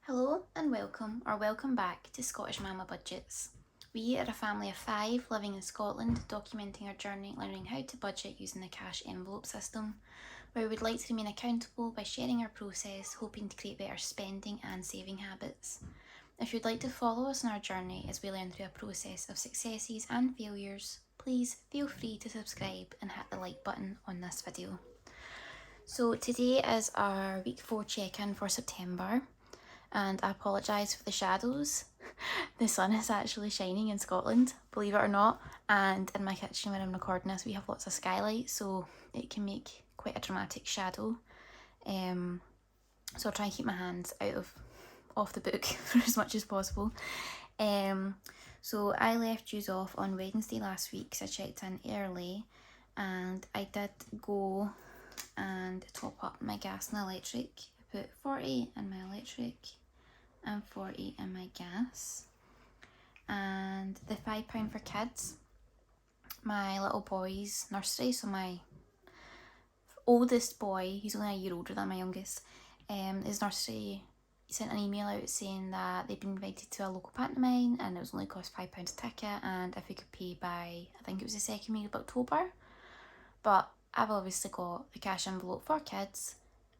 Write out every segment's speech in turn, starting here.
Hello and welcome back to Scottish.Mama.Budgets. We are a family of 5 living in Scotland, documenting our journey learning how to budget using the cash envelope system, where we would like to remain accountable by sharing our process, hoping to create better spending and saving habits. If you'd like to follow us on our journey as we learn through a process of successes and failures, please feel free to subscribe and hit the like button on this video. So today is our week 4 check-in for September. And I apologise for the shadows. The sun is actually shining in Scotland, believe it or not, and in my kitchen when I'm recording this we have lots of skylight, so it can make quite a dramatic shadow. So I'll try and keep my hands off the book for as much as possible. So I left yous off on Wednesday last week because I checked in early, and I did go and top up my gas and electric. I put 40 in my electric and 40 in my gas. And the £5 for kids, my little boy's nursery, so my oldest boy, he's only a year older than my youngest, his nursery sent an email out saying that they'd been invited to a local pantomime and it was only cost £5 a ticket, and if we could pay by, I think it was the second week of October. But I've obviously got the cash envelope for kids,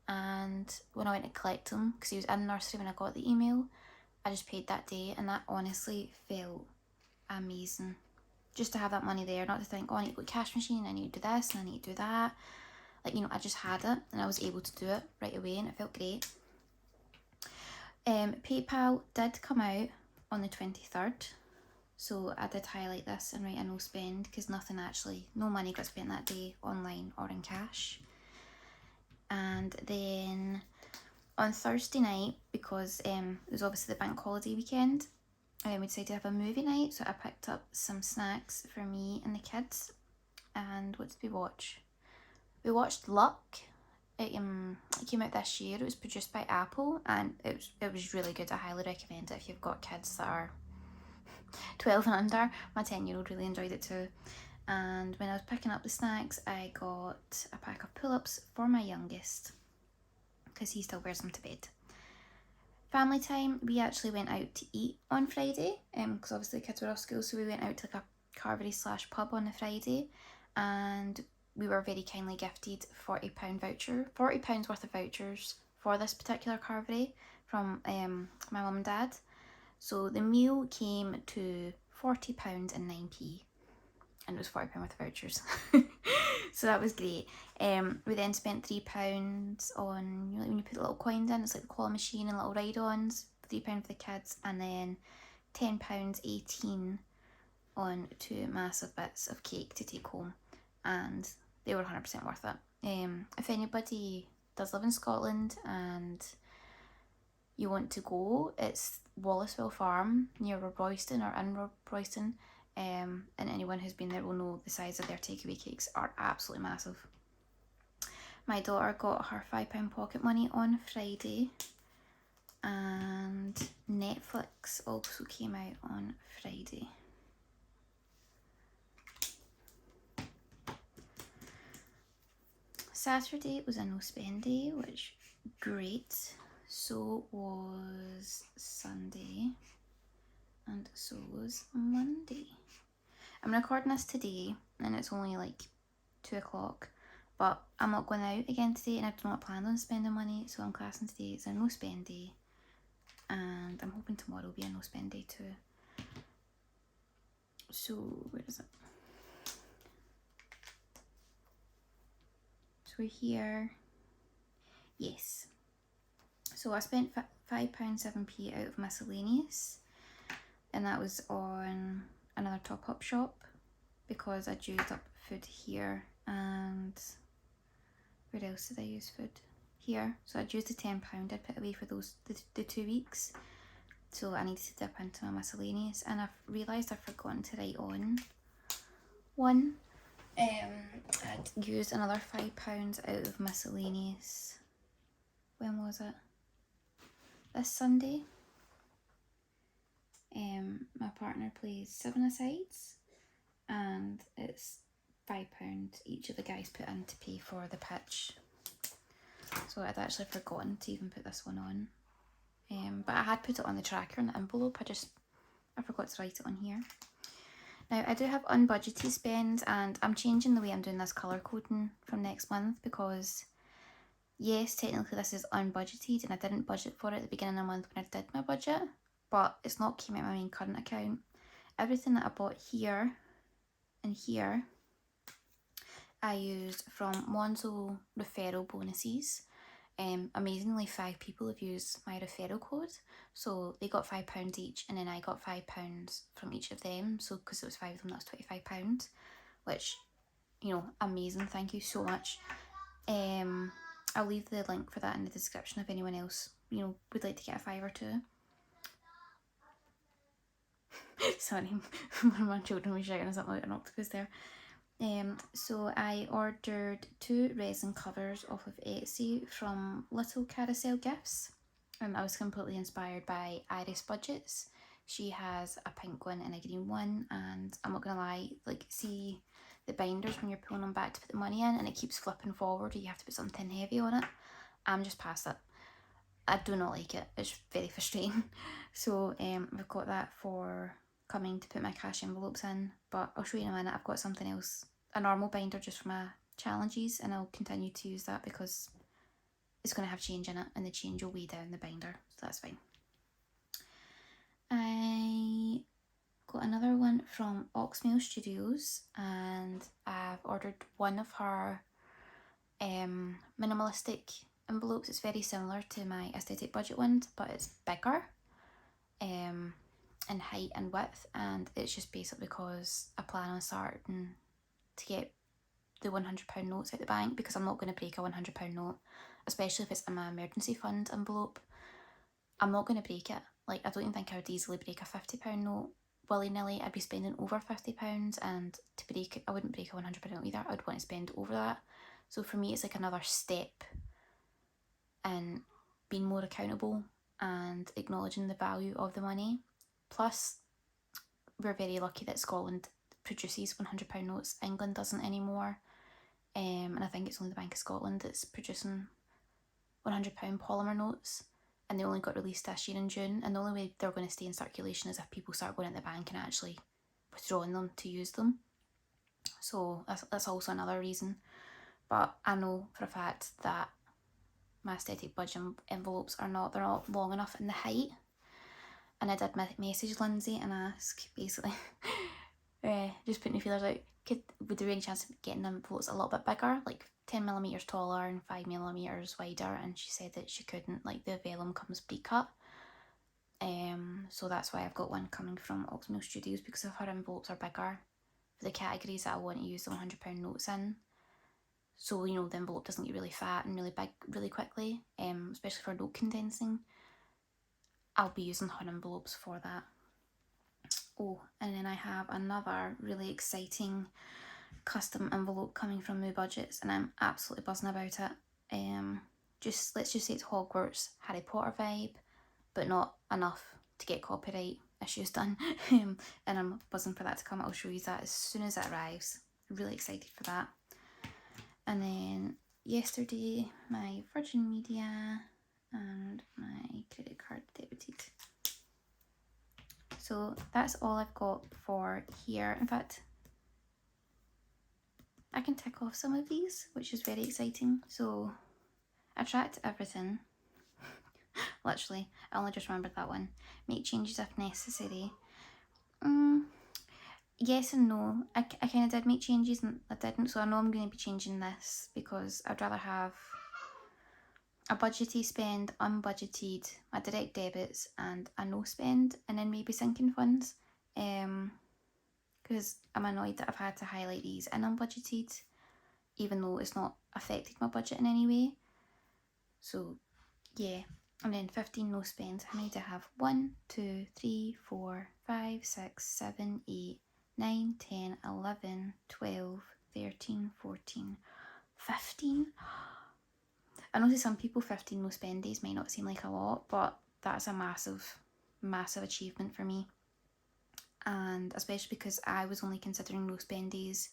and when I went to collect him, because he was in nursery when I got the email, I just paid that day, and that honestly felt amazing. Just to have that money there, not to think, oh, I need to go to the cash machine, I need to do this and I need to do that. Like, I just had it and I was able to do it right away and it felt great. PayPal did come out on the 23rd, so I did highlight this and write a no spend, because no money got spent that day online or in cash. And then on Thursday night, because it was obviously the bank holiday weekend, we decided to have a movie night, so I picked up some snacks for me and the kids. And what did we watch? We watched Luck. It came out this year. It was produced by Apple, and it was really good. I highly recommend it if you've got kids that are 12 and under. My 10-year-old really enjoyed it too. And when I was picking up the snacks, I got a pack of pull-ups for my youngest, because he still wears them to bed. Family time, we actually went out to eat on Friday, because obviously the kids were off school, so we went out to like a carvery/pub on the Friday, and we were very kindly gifted £40 voucher, £40 worth of vouchers for this particular carvery from my mum and dad. So the meal came to £40.09, and it was £40 worth of vouchers. So that was great. We then spent £3 on, when you put little coins in, it's like the claw machine and little ride-ons, £3 for the kids, and then £10.18 on 2 massive bits of cake to take home, and they were 100% worth it. If anybody does live in Scotland and you want to go, it's Wallacewell Farm near Royston or in Royston. And anyone who's been there will know the size of their takeaway cakes are absolutely massive. My daughter got her £5 pocket money on Friday, and Netflix also came out on Friday. Saturday was a no spend day, which great. So was Sunday, and so was Monday. I'm recording this today and it's only like 2 o'clock, but I'm not going out again today and I do not plan on spending money, so I'm classing today as a no spend day, and I'm hoping tomorrow will be a no spend day too. So where is it? So we're here. Yes. So I spent £5.07 out of miscellaneous, and that was on another top-up shop because I'd used up food here, and where else did I use food? Here. So I'd used the £10 I'd put away for the 2 weeks, so I needed to dip into my miscellaneous, and I've realised I've forgotten to write on one. I'd used another £5 out of miscellaneous. When was it? This Sunday. My partner plays 7-a-sides, and it's £5 each of the guys put in to pay for the pitch. So I'd actually forgotten to even put this one on. But I had put it on the tracker in the envelope. I forgot to write it on here. Now, I do have unbudgeted spend, and I'm changing the way I'm doing this colour coding from next month because, yes, technically this is unbudgeted and I didn't budget for it at the beginning of the month when I did my budget, but it's not came out of my main current account. Everything that I bought here and here, I used from Monzo referral bonuses. Amazingly, 5 people have used my referral code, so they got £5 each, and then I got £5 from each of them. So because it was 5 of them, that's £25, which, you know, amazing. Thank you so much. I'll leave the link for that in the description if anyone else, you know, would like to get a 5 or 2. Sorry, one of my children was shouting something like an octopus there. So I ordered 2 resin covers off of Etsy from Little Carousel Gifts. I was completely inspired by Iris.Budgets. She has a pink one and a green one, and I'm not gonna lie, like, see the binders when you're pulling them back to put the money in and it keeps flipping forward or you have to put something heavy on it. I'm just past it. I do not like it. It's very frustrating. So I've got that for coming to put my cash envelopes in, but I'll show you in a minute. I've got something else, a normal binder just for my challenges, and I'll continue to use that because it's going to have change in it and the change will weigh down the binder, so that's fine. I got another one from Oxmail Studios, and I've ordered one of her minimalistic envelopes. It's very similar to my aesthetic budget ones, but it's bigger in height and width, and it's just basically because I plan on starting to get the £100 notes out the bank, because I'm not going to break a £100 note, especially if it's in my emergency fund envelope. I'm not going to break it. Like, I don't even think I would easily break a £50 note willy-nilly. I'd be spending over £50, and to break it, I wouldn't break a £100 note either. I'd want to spend over that. So for me, it's like another step in being more accountable and acknowledging the value of the money. Plus, we're very lucky that Scotland produces £100 notes. England doesn't anymore. And I think it's only the Bank of Scotland that's producing £100 polymer notes, and they only got released this year in June, and the only way they're going to stay in circulation is if people start going into the bank and actually withdrawing them to use them. So that's also another reason. But I know for a fact that my aesthetic budget envelopes they're not long enough in the height, and I did message Lindsay and ask, basically, just putting the feelers out, would there be any chance of getting the envelopes a little bit bigger, like 10mm taller and 5mm wider, and she said that she couldn't, like the vellum comes pre-cut. So that's why I've got one coming from Oxmail Studios, because if her envelopes are bigger for the categories that I want to use the £100 notes in. So, you know, the envelope doesn't get really fat and really big really quickly, especially for note condensing. I'll be using her envelopes for that. Oh, and then I have another really exciting custom envelope coming from Budgets, and I'm absolutely buzzing about it. Let's just say it's Hogwarts Harry Potter vibe, but not enough to get copyright issues done. And I'm buzzing for that to come. I'll show you that as soon as it arrives. Really excited for that. And then yesterday, my Virgin Media and my credit card debited. So that's all I've got for here. In fact, I can tick off some of these, which is very exciting. So I tracked everything. Literally, I only just remembered that one. Make changes if necessary. Yes and no. I kind of did make changes and I didn't, so I know I'm going to be changing this because I'd rather have a budgeted spend, unbudgeted, my direct debits, and a no spend, and then maybe sinking funds. Because I'm annoyed that I've had to highlight these in unbudgeted, even though it's not affected my budget in any way. So yeah. And then 15 no spends. How many do I have? 1, 2, 3, 4, 5, 6, 7, 8, 9, 10, 11, 12, 13, 14, 15. I know to some people 15 no spend days might not seem like a lot, but that's a massive, massive achievement for me. And especially because I was only considering no spend days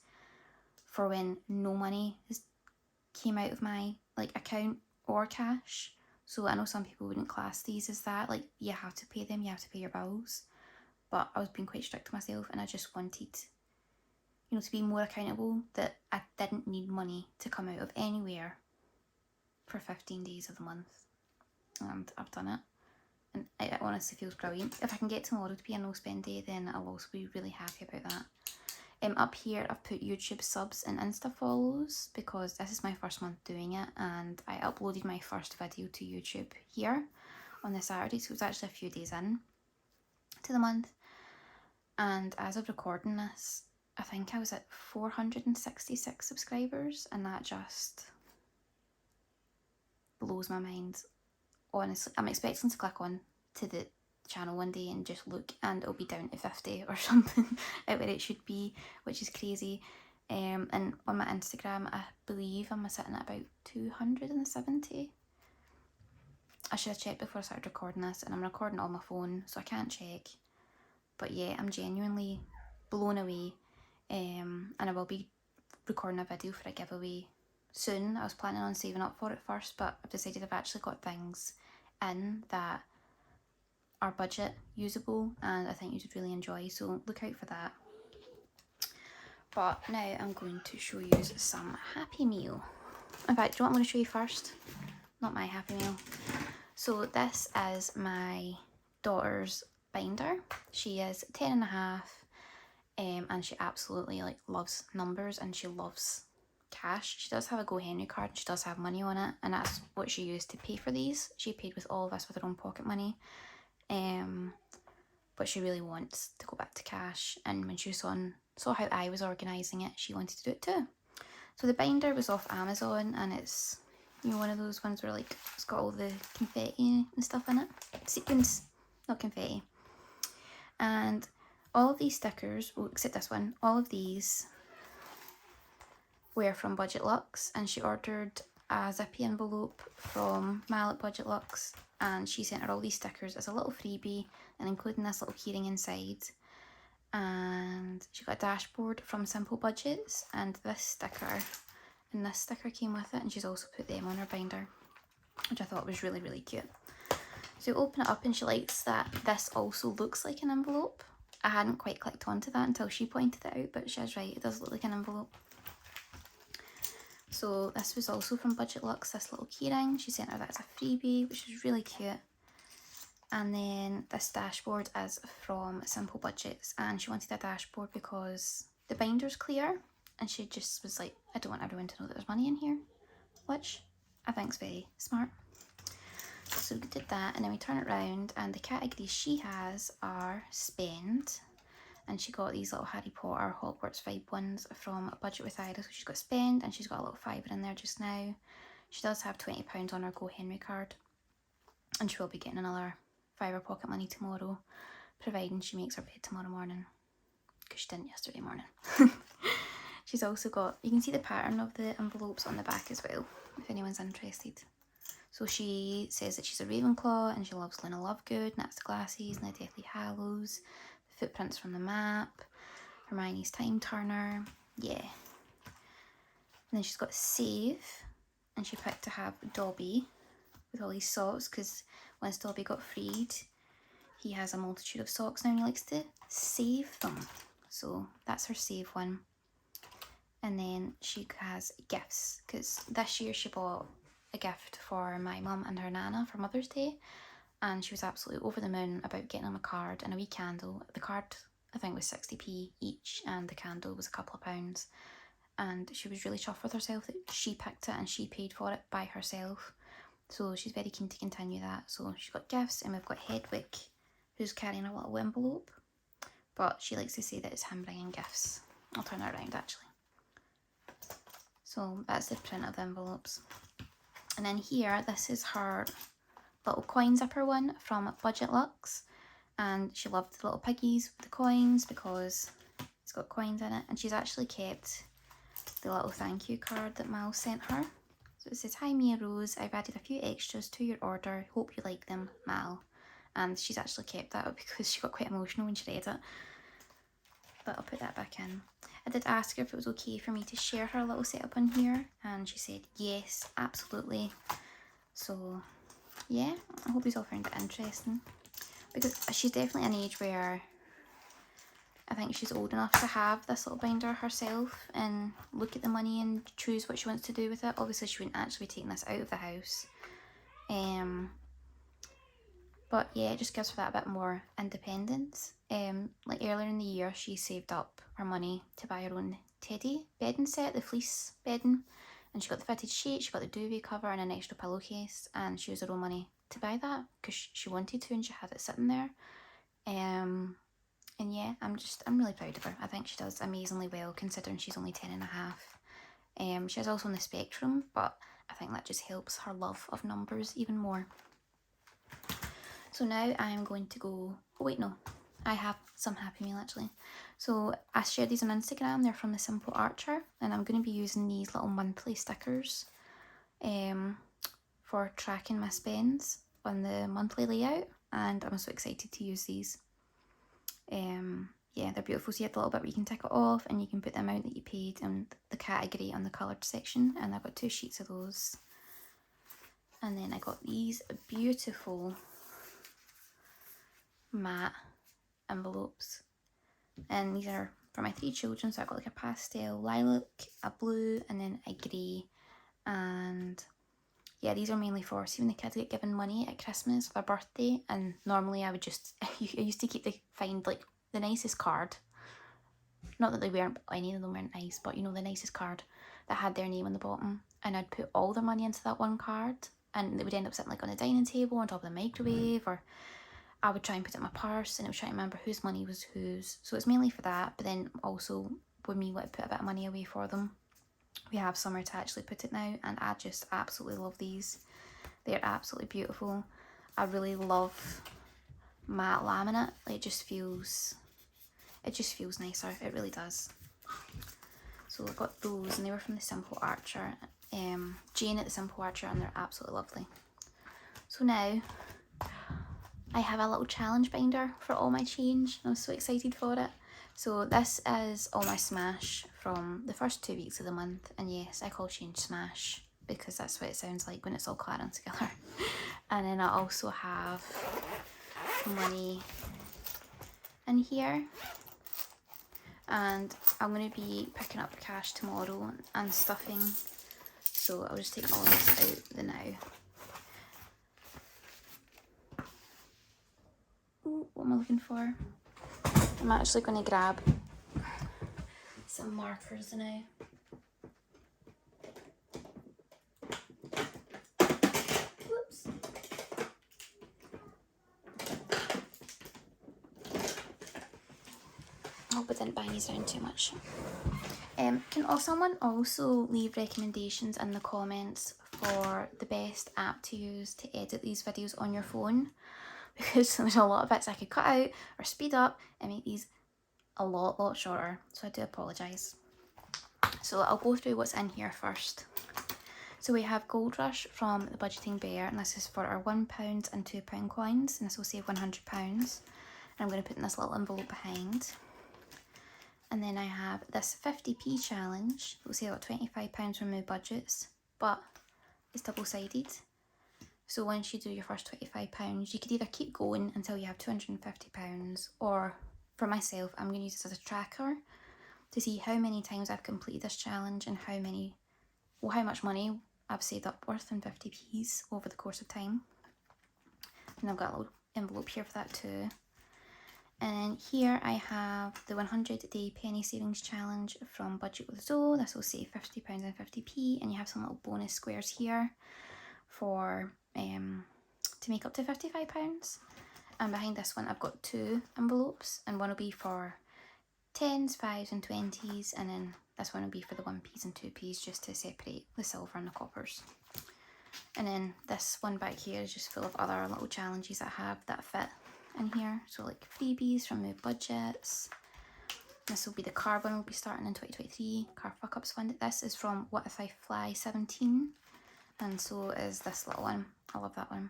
for when no money came out of my account or cash. So I know some people wouldn't class these as that, like you have to pay them, you have to pay your bills. But I was being quite strict to myself, and I just wanted, you know, to be more accountable, that I didn't need money to come out of anywhere for 15 days of the month. And I've done it. And it honestly feels brilliant. If I can get tomorrow to be a no spend day, then I'll also be really happy about that. Up here I've put YouTube subs and Insta follows because this is my first month doing it, and I uploaded my first video to YouTube here on the Saturday, so it was actually a few days in to the month. And as of recording this, I think I was at 466 subscribers, and that just blows my mind. Honestly, I'm expecting to click on to the channel one day and just look, and it'll be down to 50 or something at where it should be, which is crazy. And on my Instagram, I believe I'm sitting at about 270. I should have checked before I started recording this, and I'm recording on my phone, so I can't check. But yeah, I'm genuinely blown away. And I will be recording a video for a giveaway soon. I was planning on saving up for it first, but I've decided I've actually got things in that are budget usable, and I think you would really enjoy, so look out for that. But now I'm going to show you some Happy Meal. In fact, do you know what I'm going to show you first? Not my Happy Meal. So this is my daughter's binder. She is 10 and a half, and she absolutely loves numbers, and she loves cash. She does have a Go Henry card, she does have money on it, and that's what she used to pay for these. She paid with all of this with her own pocket money. But she really wants to go back to cash, and when she saw how I was organising it, she wanted to do it too. So the binder was off Amazon, and it's, you know, one of those ones where it's got all the confetti and stuff in it. Sequins, not confetti. And all of these stickers, well, except this one, all of these were from Budget Luxe, and she ordered a zippy envelope from Budget Luxe, and she sent her all these stickers as a little freebie, and including this little keyring inside. And she got a dashboard from Budgets, and this sticker came with it, and she's also put them on her binder, which I thought was really, really cute. So you open it up, and she likes that this also looks like an envelope. I hadn't quite clicked onto that until she pointed it out, but she was right, it does look like an envelope. So this was also from Budget Luxe, this little keyring. She sent her that as a freebie, which is really cute. And then this dashboard is from Budgets, and she wanted a dashboard because the binder's clear, and she just was like, I don't want everyone to know that there's money in here, which I think is very smart. So we did that, and then we turn it around, and the categories she has are spend, and she got these little Harry Potter Hogwarts vibe ones from Budget with Ida. So she's got spend, and she's got a little fiver in there just now. She does have £20 on her Go Henry card, and she will be getting another fiver pocket money tomorrow, providing she makes her bed tomorrow morning, because she didn't yesterday morning. She's also got, you can see the pattern of the envelopes on the back as well, if anyone's interested. So she says that she's a Ravenclaw, and she loves Luna Lovegood, and that's the glasses, and the Deathly Hallows, the footprints from the map, Hermione's Time Turner, yeah. And then she's got Save, and she picked to have Dobby with all these socks, because once Dobby got freed, he has a multitude of socks now, and he likes to save them. So that's her save one. And then she has gifts, because this year she bought a gift for my mum and her nana for Mother's Day, and she was absolutely over the moon about getting them a card and a wee candle. The card, I think, was 60p each, and the candle was a couple of pounds. And she was really chuffed with herself that she picked it and she paid for it by herself. So she's very keen to continue that. So she's got gifts, and we've got Hedwig, who's carrying a little envelope, but she likes to say that it's him bringing gifts. I'll turn it around actually. So that's the print of the envelopes. And then here, this is her little coin zipper one from Budget Luxe, and she loved the little piggies with the coins because it's got coins in it, and she's actually kept the little thank you card that Mal sent her. So it says, "Hi Mia Rose, I've added a few extras to your order, hope you like them, Mal." And she's actually kept that because she got quite emotional when she read it. But I'll put that back in. I did ask her if it was okay for me to share her little setup on here, and she said yes, absolutely. So yeah, I hope you all found it interesting, because she's definitely an age where I think she's old enough to have this little binder herself and look at the money and choose what she wants to do with it. Obviously she wouldn't actually be taking this out of the house, but yeah, it just gives her that bit more independence. Like earlier in the year, she saved up her money to buy her own teddy bedding set, the fleece bedding, and she got the fitted sheet, she got the duvet cover and an extra pillowcase, and she used her own money to buy that because she wanted to and she had it sitting there. And yeah, I'm really proud of her. I think she does amazingly well considering she's only 10 and a half. She's also on the spectrum, but I think that just helps her love of numbers even more. So now I'm going to go, oh wait, no, I have some Happy Meal actually. So I shared these on Instagram, they're from the Simple Archer, and I'm going to be using these little monthly stickers for tracking my spends on the monthly layout, and I'm so excited to use these. Yeah, they're beautiful. So you have the little bit where you can tick it off and you can put the amount that you paid and the category on the coloured section, and I've got 2 sheets of those. And then I got these beautiful matte envelopes, and these are for my 3 children. So I've got like a pastel lilac, a blue, and then a grey. And yeah, these are mainly for, see when the kids get given money at Christmas for their birthday, and normally I would just, I used to find like the nicest card. Not that they weren't, any of them weren't nice, but you know, the nicest card that had their name on the bottom, and I'd put all their money into that one card, and it would end up sitting like on the dining table on top of the microwave, or I would try and put it in my purse, and it would try to remember whose money was whose. So it's mainly for that, but then also when we want to put a bit of money away for them, we have somewhere to actually put it now, and I just absolutely love these. They're absolutely beautiful. I really love matte laminate. It just feels nicer. It really does. So I got those, and they were from the Simple Archer. Jane at the Simple Archer, and they're absolutely lovely. So now I have a little challenge binder for all my change. I'm so excited for it. So this is all my smash from the first 2 weeks of the month, and yes, I call change smash because that's what it sounds like when it's all clattering together. And then I also have money in here, and I'm going to be picking up cash tomorrow and stuffing, so I'll just take all this out the now. Ooh, what am I looking for? I'm actually going to grab some markers now. Whoops. I hope I didn't bang these around too much. Can someone also leave recommendations in the comments for the best app to use to edit these videos on your phone? Because there's a lot of bits I could cut out or speed up and make these a lot shorter, so I do apologise. So I'll go through what's in here first. So we have Gold Rush from the Budgeting Bear, and this is for our £1 and £2 coins, and this will save £100. And I'm going to put in this little envelope behind. And then I have this 50p challenge. It will save about £25 from my budgets, but it's double-sided. So once you do your first £25, you could either keep going until you have £250, or for myself, I'm going to use this as a tracker to see how many times I've completed this challenge and how much money I've saved up worth in 50p's over the course of time. And I've got a little envelope here for that too. And here I have the 100-day penny savings challenge from Budget with Zoe. This will save £50 and 50p, and you have some little bonus squares here for to make up to £55. And behind this one I've got 2 envelopes, and one will be for 10s, 5s and 20s, and then this one will be for the 1p's and 2p's, just to separate the silver and the coppers. And then this one back here is just full of other little challenges I have that fit in here. So like freebies from my budgets. This will be the car one, will be starting in 2023. Car fuck ups fund. This is from What If I Fly 17, and so is this little one. I love that one.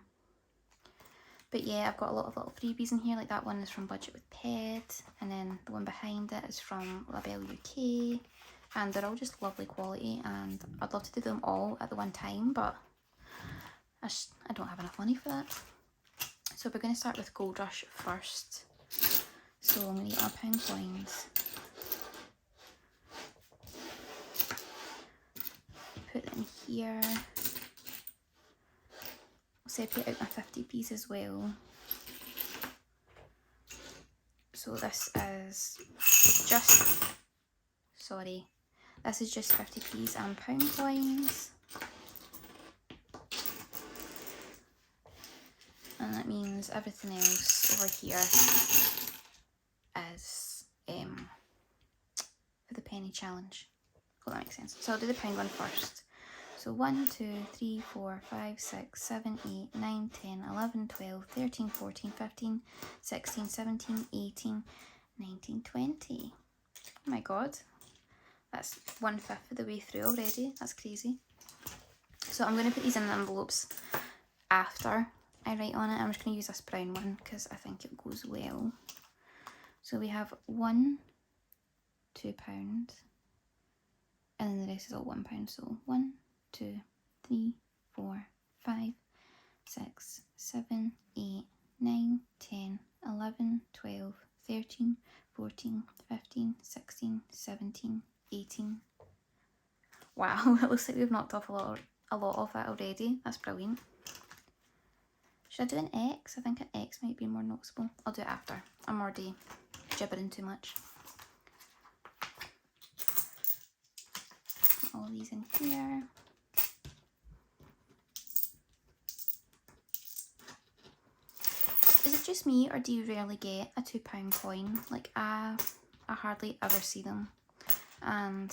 But yeah, I've got a lot of little freebies in here. Like that one is from Budget with Pet, and then the one behind it is from Labelle UK, and they're all just lovely quality, and I'd love to do them all at the one time, but I don't have enough money for that. So we're going to start with Gold Rush first. So I'm going to get our pound coins. Put them here. I'll separate out my 50p's as well. So this is just, sorry, this is just 50p's and pound coins. And that means everything else over here is for the penny challenge. Oh, that makes sense. So I'll do the pound one first. So 1, 2, 3, 4, 5, 6, 7, 8, 9, 10, 11, 12, 13, 14, 15, 16, 17, 18, 19, 20. Oh my god. That's 1/5 of the way through already. That's crazy. So I'm going to put these in the envelopes after I write on it. I'm just going to use this brown one because I think it goes well. So we have £1, £2, and then the rest is all £1. So 1, 2, 3, 4, 5, 6, 7, 8, 9, 10, 11, 12, 13, 14, 15, 16, 17, 18. Wow, it looks like we've knocked off a lot of it already. That's brilliant. Should I do an X? I think an X might be more noticeable. I'll do it after. I'm already gibbering too much. Put all these in here. Is it just me, or do you rarely get a £2 coin? Like, I hardly ever see them. And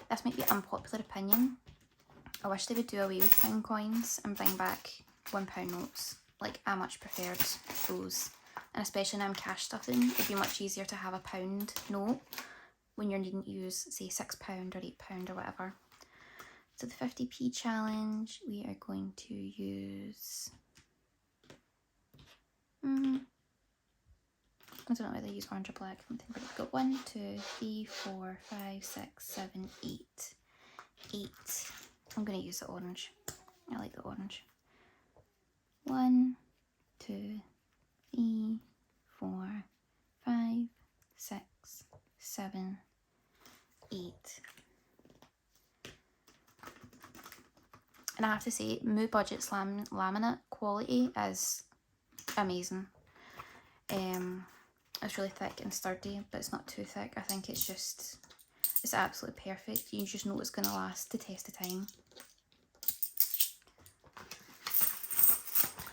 this might be an unpopular opinion. I wish they would do away with pound coins and bring back £1 notes. Like, I much preferred those. And especially now I'm cash stuffing, it'd be much easier to have a £1 note when you're needing to use, say, £6 or £8 or whatever. So the 50p challenge, we are going to use... I don't know whether I use orange or black. But we've got 1, 2, 3, 4, 5, 6, 7, 8. 8. I'm going to use the orange. I like the orange. 1, 2, 3, 4, 5, 6, 7, 8. And I have to say, Budgets laminate quality is amazing. It's really thick and sturdy, but it's not too thick. I think it's absolutely perfect. You just know it's going to last the test of time.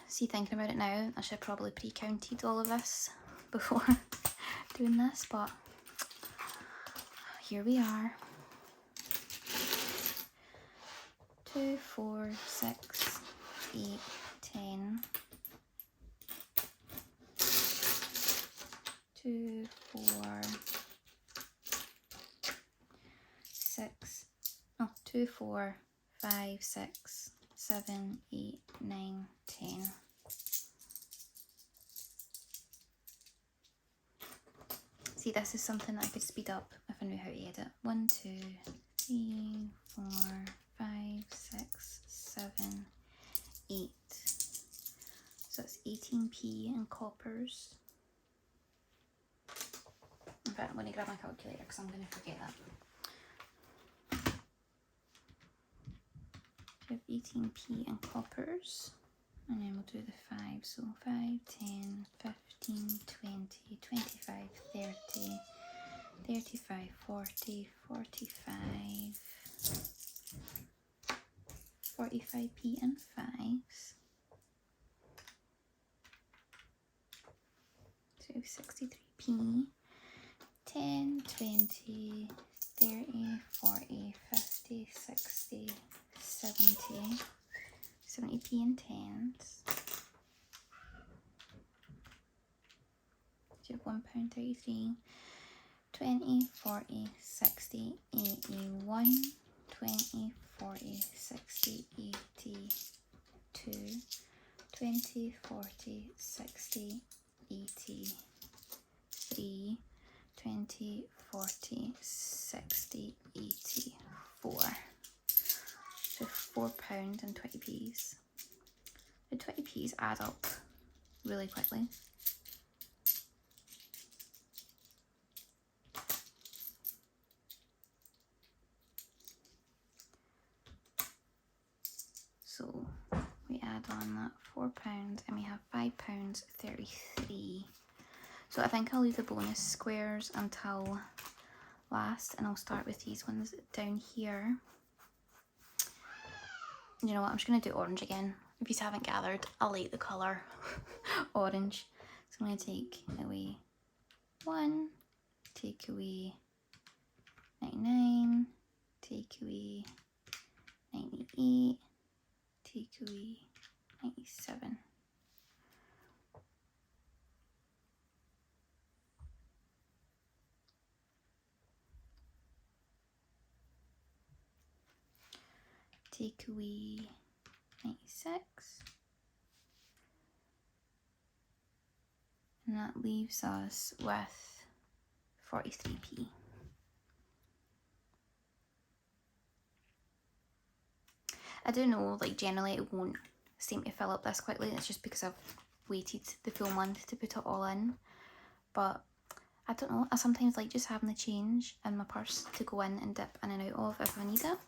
See, thinking about it now, I should have probably pre-counted all of this before doing this, but here we are. 2, 4, 6, 8, 10. 2, 4, 6, oh, 2, 4, 5, 6, 7, 8, 9, 10. See, this is something that I could speed up if I knew how to edit. 1, 2, 3, 4, 5, 6, 7, 8. So it's 18p in coppers. In fact, I'm going to grab my calculator because I'm going to forget that. We have 18p in coppers, and then we'll do the 5. So 5, 10, 15, 20, 25, 30, 35, 40, 45, 45p in 5s. So 63p. 10, 20, 30, 40, 50, 60, 70, 70p in 10s. So you have £1.33, 20, 40, 60, 81, 20, 40, 60, 82, 20, 40, 60, 83, 20, 40, 60, 84. So £4 and 20p's. the 20p's add up really quickly. So we add on that £4 and we have £5.33. So I think I'll leave the bonus squares until last, and I'll start with these ones down here. You know what, I'm just going to do orange again. If you haven't gathered, I like the colour orange. So I'm going to take away 1, take away 99, take away 98, take away 97. Take away 96. And that leaves us with 43p. I do know, like, generally it won't seem to fill up this quickly. It's just because I've waited the full month to put it all in. But I don't know, I sometimes like just having the change in my purse to go in and dip in and out of if I need it.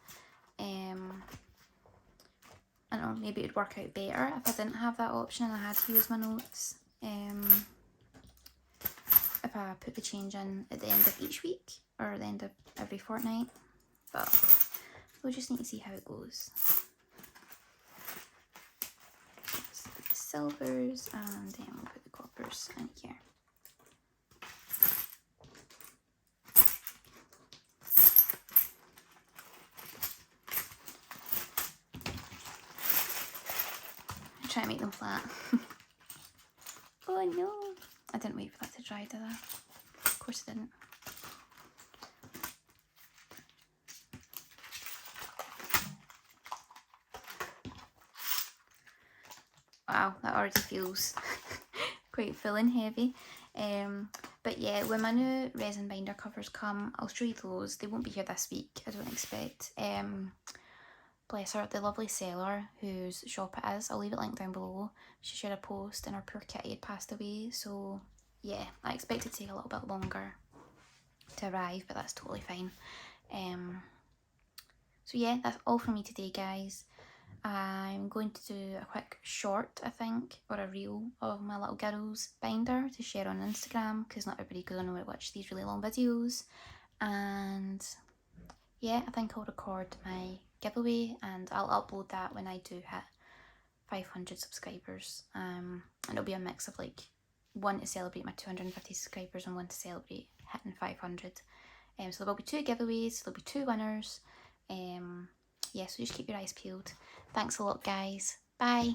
I don't know, maybe it'd work out better if I didn't have that option and I had to use my notes. If I put the change in at the end of each week or the end of every fortnight. But we'll just need to see how it goes. So the silvers, and then we'll put the coppers in here. Try to make them flat. Oh no! I didn't wait for that to dry, did I? Of course I didn't. Wow, that already feels quite full and heavy. But yeah, when my new resin binder covers come, I'll show you those. They won't be here this week, I don't expect. Bless her, the lovely seller whose shop it is, I'll leave it linked down below. She shared a post and her poor kitty had passed away, so yeah, I expect it to take a little bit longer to arrive, but that's totally fine. So yeah, that's all from me today, guys. I'm going to do a quick short, I think, or a reel of my little girl's binder to share on Instagram, because not everybody's going to watch these really long videos. And yeah, I think I'll record my giveaway and I'll upload that when I do hit 500 subscribers. And it'll be a mix of like one to celebrate my 250 subscribers and one to celebrate hitting 500. So there will be 2 giveaways, there'll be 2 winners. Yeah, so just keep your eyes peeled. Thanks a lot, guys. Bye.